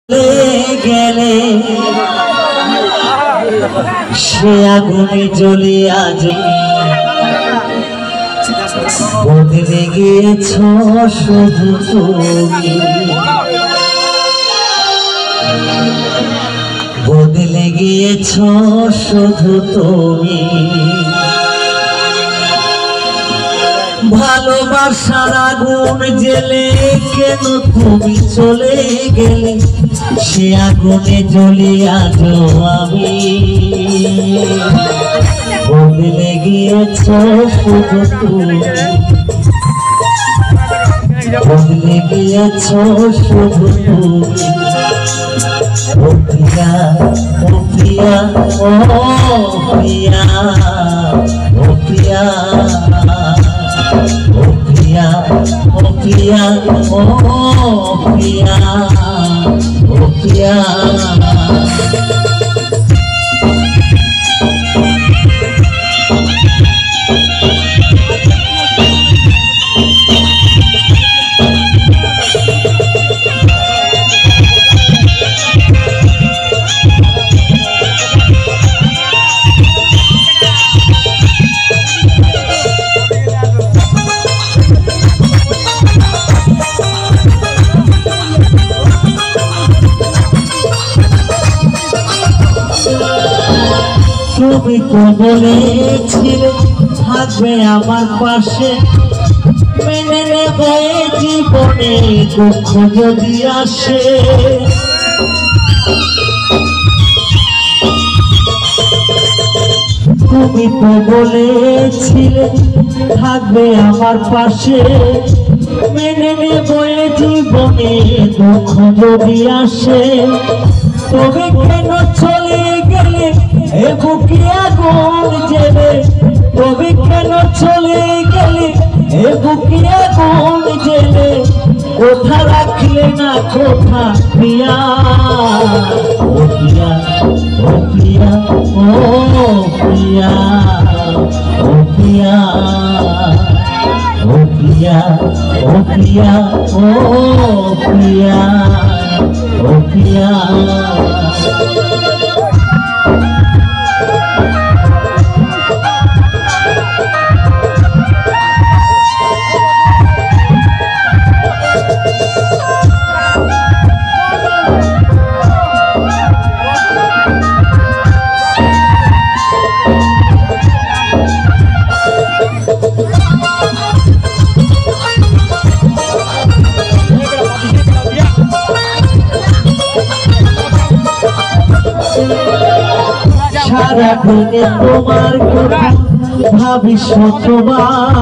গেলে সে আগুনে জ্বলিয়া বদলে গিয়েছ শুধু তুমি, বদলে গিয়েছ শুধু তুমি। ভালোবাসার আগুন জেলে কেন তুমি চলে গেলে, সে আগুনে জ্বলিয়া আমি বদলে গিয়েছ শুধু তুমি, বদলে গিয়েছ শুধু তুমি। ও প্রিয়া, ও প্রিয়া, ও প্রিয়া, ও প্রিয়া, ও প্রিয়া, ও প্রিয়া, ও প্রিয়া, ও প্রিয়া। তুমি তো বলেছিলে থাকবে আমার পাশে, মেনে নেবে জীবনে দুঃখ যদি আসে। তুমি তো বলেছিলে থাকবে আমার পাশে, মেনে নেবে জীবনে দুঃখ যদি আসে। তবে কেন চলে গেলে এ বুকে আগুন জেলে, তবে কেন চলে গেলে এ বুকে আগুন জেলে। কোথা রাখলে না কোথা প্রিয়া, ও প্রিয়া, ও প্রিয়া, ও প্রিয়া, ও প্রিয়া, ও প্রিয়া, ও প্রিয়া, ও প্রিয়া, ও প্রিয়া। সারাদিনে তোমার কথা ভাবি শতবার,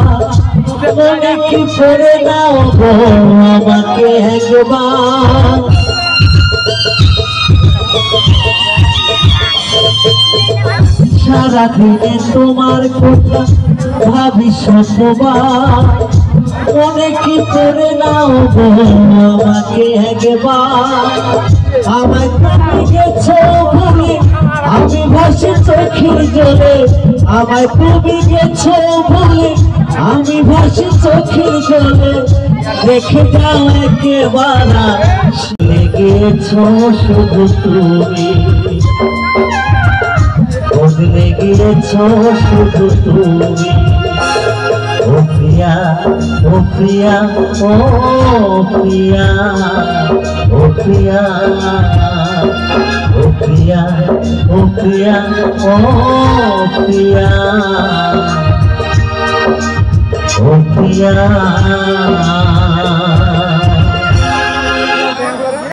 মনে কি করে নাও গো আমাকে একবার। সারাদিনে তোমার কথা ভাবি শতবার, মনে কি করে নাও গো আমাকে একবার। আমায় তুমি গেছো ভুলে আমি ভাসি চোখের জলে, আমায় তুমি গেছো ভুলে আমি ভাসি চোখের জলে। রেখে যাও একেবার লেগেছো শুধু তুমি, বদলে গিয়েছো শুধু তুমি। ও প্রিয়া, ও প্রিয়া, ও প্রিয়া, ও প্রিয়া, ও প্রিয়া, ও প্রিয়া, ও প্রিয়া, ও প্রিয়া।